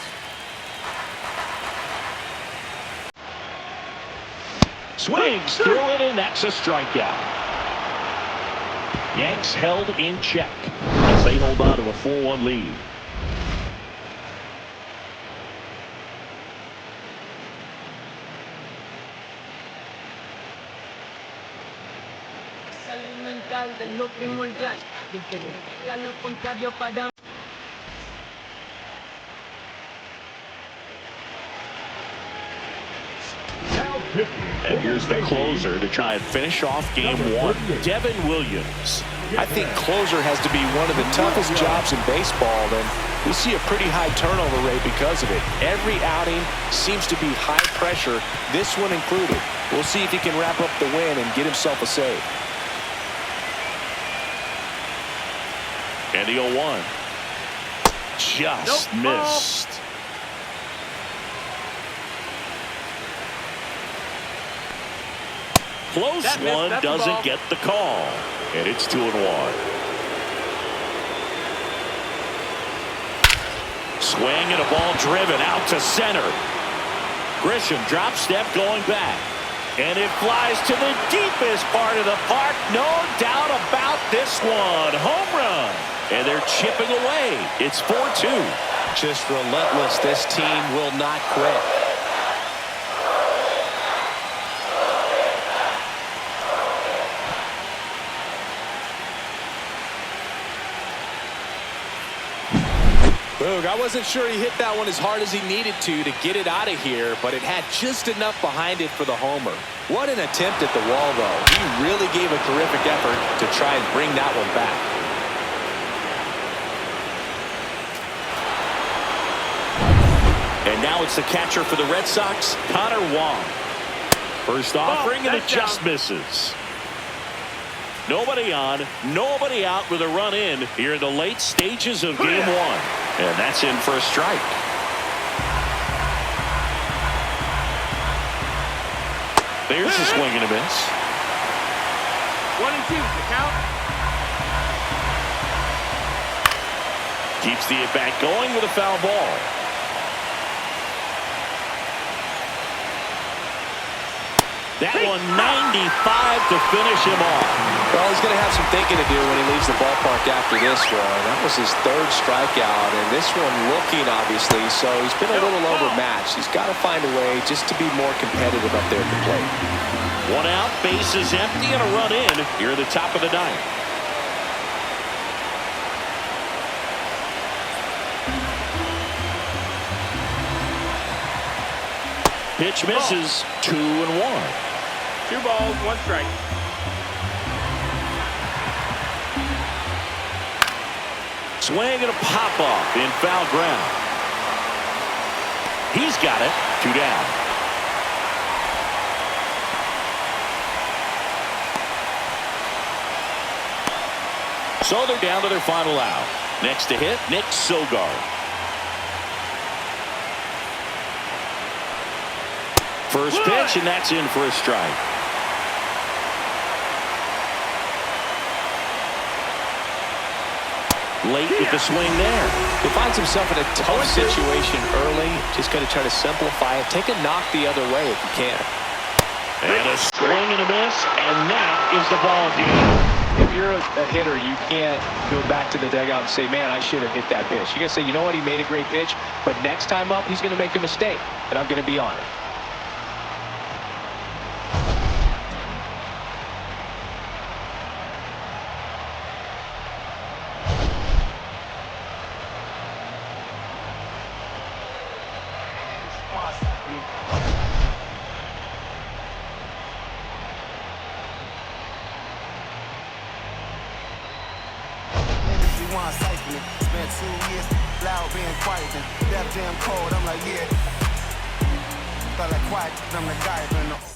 Swings through it, and that's a strikeout. Yanks held in check as they hold on to a 4-1 lead. And here's the closer to try and finish off game 1, Devin Williams. I think closer has to be one of the toughest jobs in baseball, and we see a pretty high turnover rate because of it. Every outing seems to be high pressure, this one included. We'll see if he can wrap up the win and get himself a save. And the 0-1. Just missed. Close one, doesn't get the call. And it's 2-1. Swing and a ball driven out to center. Grisham drop step going back. And it flies to the deepest part of the park. No doubt about this one. Home run. And they're chipping away. It's 4-2. Just relentless. This team will not quit. Boog, I wasn't sure he hit that one as hard as he needed to get it out of here, but it had just enough behind it for the homer. What an attempt at the wall, though. He really gave a terrific effort to try and bring that one back. And now it's the catcher for the Red Sox, Connor Wong. First offering, and it just misses. Nobody on, nobody out with a run in here in the late stages of game 1. And that's in for a strike. There's a swing and a miss. 1-2, the count. Keeps the at-bat going with a foul ball. That one 95 to finish him off. Well, he's going to have some thinking to do when he leaves the ballpark after this one. That was his 3rd strikeout, and this one looking, obviously, so he's been a little overmatched. He's got to find a way just to be more competitive up there at the plate. 1 out, base is empty, and a run in here at the top of the 9th. Pitch misses. 2-1. 2 balls, 1 strike. Swing and a pop-off in foul ground. He's got it. 2 down. So they're down to their final out. Next to hit, Nick Sogard. First pitch, and that's in for a strike. Late with the swing there. He finds himself in a tough situation early. Just got to try to simplify it. Take a knock the other way if you can. And a swing and a miss, and that is the ball game. If you're a hitter, you can't go back to the dugout and say, man, I should have hit that pitch. You got to say, you know what, he made a great pitch, but next time up, he's going to make a mistake, and I'm going to be on it. want siphoning. Spent 2 years loud being quiet and Def Jam cold. I'm like, yeah. Felt like quiet, I'm the guy, but no.